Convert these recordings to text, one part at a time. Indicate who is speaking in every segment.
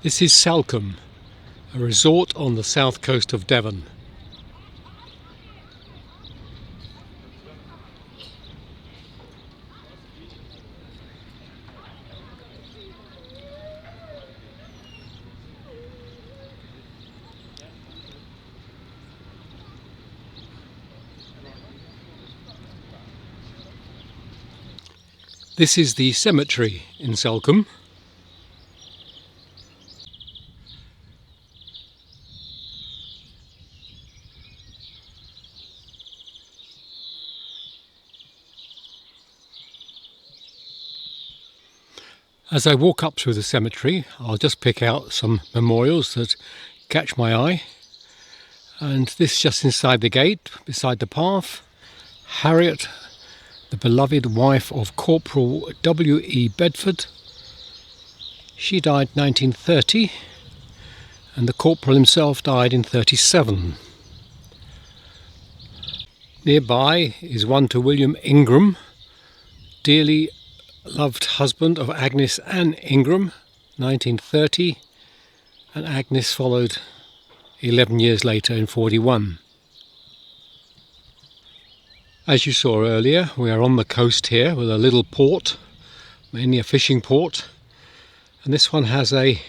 Speaker 1: This is Salcombe, a resort on the south coast of Devon. This is the cemetery in Salcombe. As I walk up through the cemetery, I'll just pick out some memorials that catch my eye. And this just inside the gate, beside the path, Harriet, the beloved wife of Corporal W.E. Bedford. She died 1930, and the corporal himself died in 37. Nearby is one to William Ingram, dearly loved husband of Agnes Ann Ingram, 1930, and Agnes followed 11 years later in 41. As you saw earlier, we are on the coast here with a little port, mainly a fishing port, and this one has a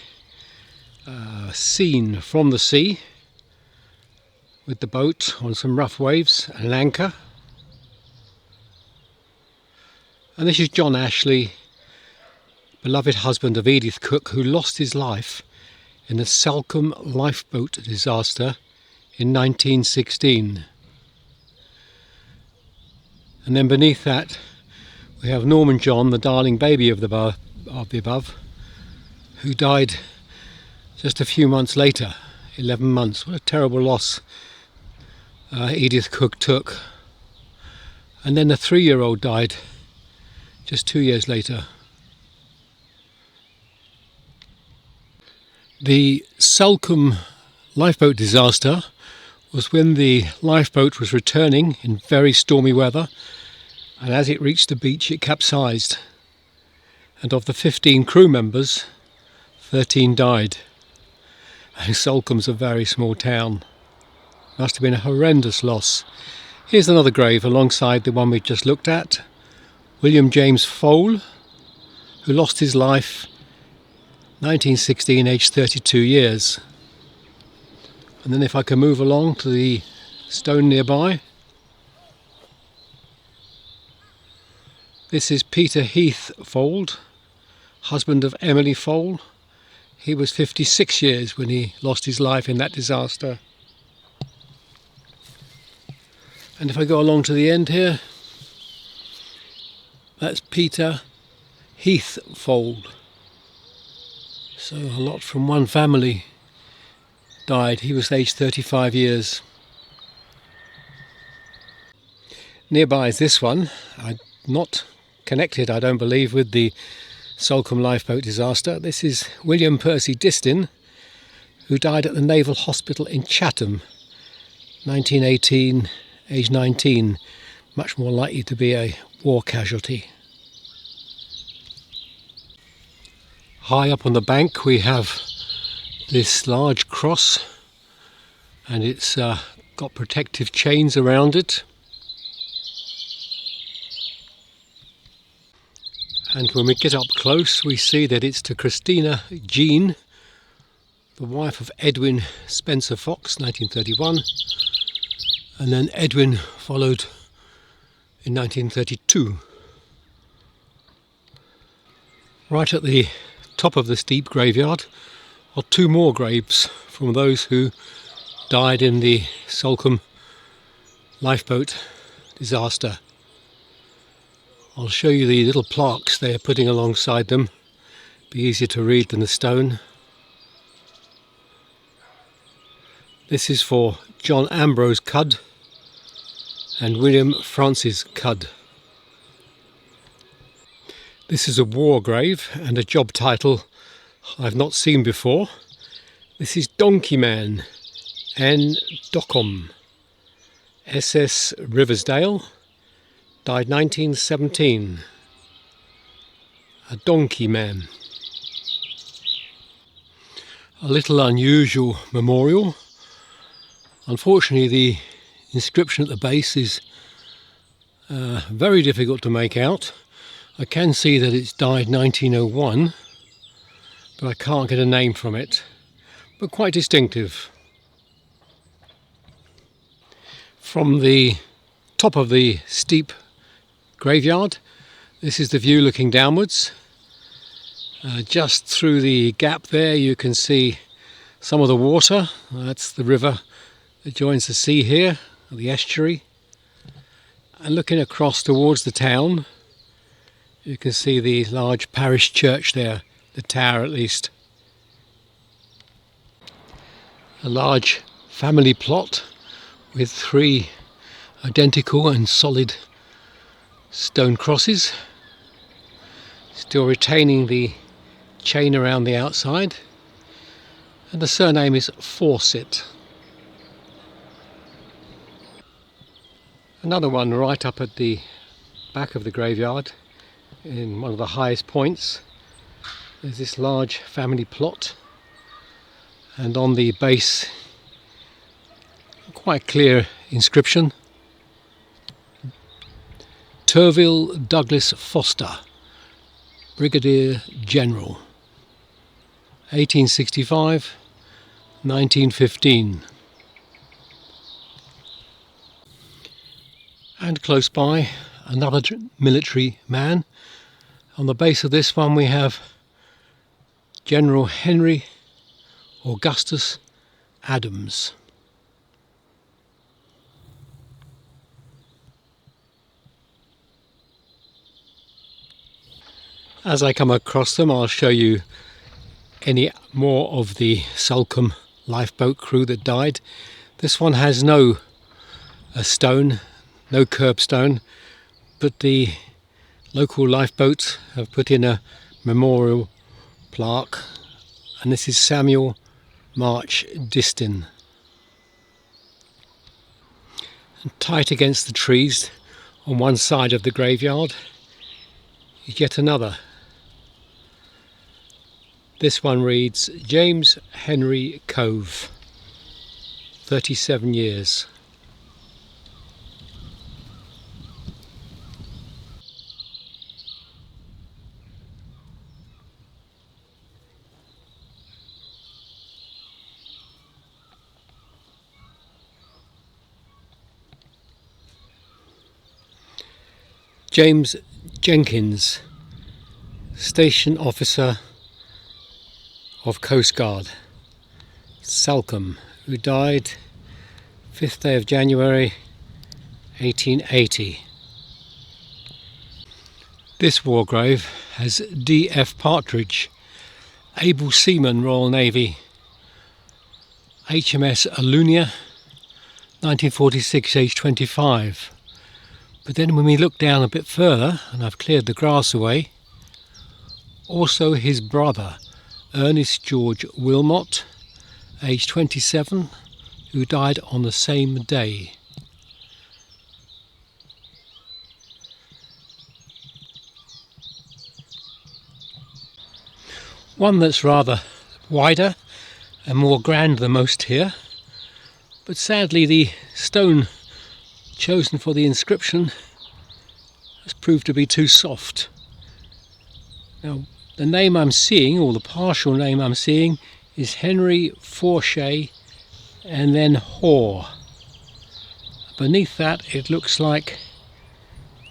Speaker 1: scene from the sea with the boat on some rough waves and an anchor. And this is John Ashley, beloved husband of Edith Cook, who lost his life in the Salcombe Lifeboat Disaster in 1916. And then beneath that we have Norman John, the darling baby of the above, who died just a few months later, 11 months. What a terrible loss Edith Cook took. And then the 3-year-old died just 2 years later. The Salcombe lifeboat disaster was when the lifeboat was returning in very stormy weather, and as it reached the beach it capsized, and of the 15 crew members 13 died. And Salcombe's a very small town. Must have been a horrendous loss. Here's another grave alongside the one we just looked at. William James Fole, who lost his life 1916, aged 32 years. And then if I can move along to the stone nearby, this is Peter Heath Fole, husband of Emily Fole. He was 56 years when he lost his life in that disaster. And if I go along to the end here, that's Peter Heath Fole. So a lot from one family died. He was aged 35 years. Nearby is this one. Not connected, I don't believe, with the Salcombe lifeboat disaster. This is William Percy Distin, who died at the Naval Hospital in Chatham, 1918, age 19. Much more likely to be a war casualty. High up on the bank we have this large cross, and it's got protective chains around it. And when we get up close we see that it's to Christina Jean, the wife of Edwin Spencer Fox, 1931, and then Edwin followed in 1932. Right at the top of the steep graveyard are 2 more graves from those who died in the Salcombe lifeboat disaster. I'll show you the little plaques they are putting alongside them. Be easier to read than the stone. This is for John Ambrose Cudd and William Francis Cudd. This is a war grave and a job title I've not seen before. This is Donkey Man, N. Dockham, SS Riversdale, died 1917. A donkey man. A little unusual memorial. Unfortunately, the inscription at the base is very difficult to make out. I can see that it's died 1901, but I can't get a name from it, but quite distinctive. From the top of the steep graveyard, this is the view looking downwards. Just through the gap there you can see some of the water. That's the river that joins the sea here, the estuary. And looking across towards the town, you can see the large parish church there, the tower at least. A large family plot with 3 identical and solid stone crosses, still retaining the chain around the outside, and the surname is Fawcett. Another one right up at the back of the graveyard in one of the highest points. There's this large family plot, and on the base quite clear inscription: Turville Douglas Foster, Brigadier General, 1865-1915. And close by, another military man. On the base of this one we have General Henry Augustus Adams. As I come across them, I'll show you any more of the Salcombe lifeboat crew that died. This one has no stone, no curbstone, but the local lifeboats have put in a memorial plaque, and this is Samuel March Distin. And tight against the trees on one side of the graveyard is yet another. This one reads James Henry Cove, 37 years. James Jenkins, Station Officer of Coast Guard, Salcombe, who died 5th day of January 1880. This war grave has D.F. Partridge, able seaman, Royal Navy, HMS Alunia, 1946, age 25. But then when we look down a bit further, and I've cleared the grass away, also his brother, Ernest George Wilmot, age 27, who died on the same day. One that's rather wider and more grand than most here, but sadly the stone chosen for the inscription has proved to be too soft. Now, the name I'm seeing, or the partial name I'm seeing, is Henry Fawcett and then Hoare. Beneath that it looks like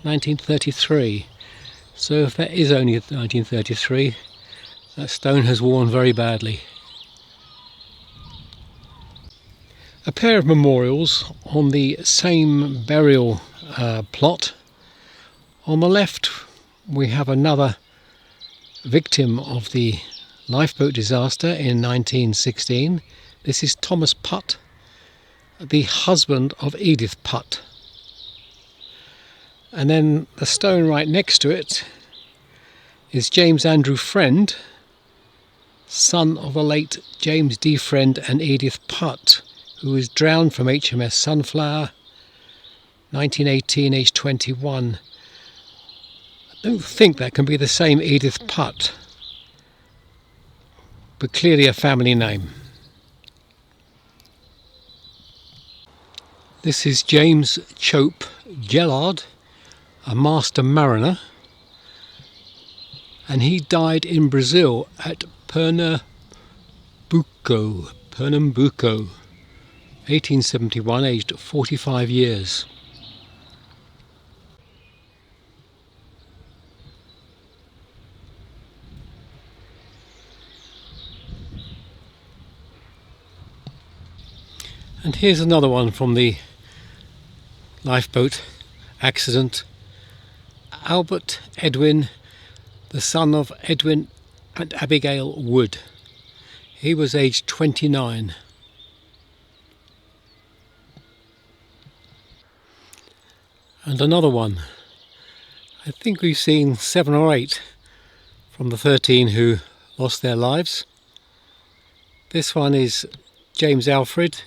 Speaker 1: 1933. So if that is only 1933, that stone has worn very badly. A pair of memorials on the same burial plot. On the left we have another victim of the lifeboat disaster in 1916. This is Thomas Putt, the husband of Edith Putt. And then the stone right next to it is James Andrew Friend, son of the late James D. Friend and Edith Putt, who was drowned from HMS Sunflower, 1918, age 21. I don't think that can be the same Edith Putt. but clearly a family name. This is James Chope Gellard, a master mariner, and he died in Brazil at Pernambuco, 1871, aged 45 years. And here's another one from the lifeboat accident. Albert Edwin, the son of Edwin and Abigail Wood. He was aged 29. And another one. I think we've seen 7 or 8 from the 13 who lost their lives. This one is James Alfred,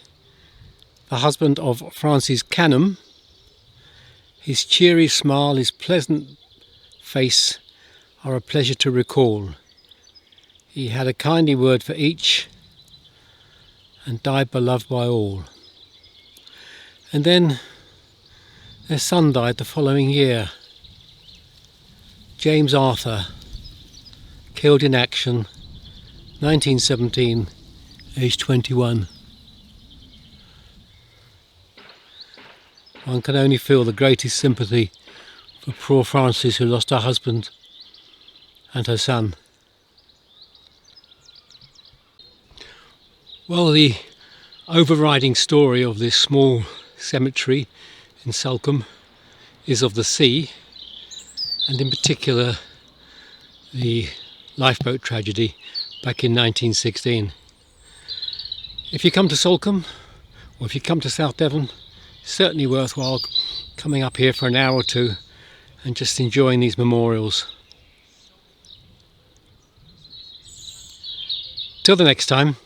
Speaker 1: the husband of Frances Canham. His cheery smile, his pleasant face are a pleasure to recall. He had a kindly word for each and died beloved by all. And then their son died the following year. James Arthur, killed in action, 1917, aged 21. One can only feel the greatest sympathy for poor Frances, who lost her husband and her son. Well, the overriding story of this small cemetery in Salcombe is of the sea, and in particular the lifeboat tragedy back in 1916. If you come to Salcombe, or if you come to South Devon, it's certainly worthwhile coming up here for an hour or two and just enjoying these memorials. Till the next time.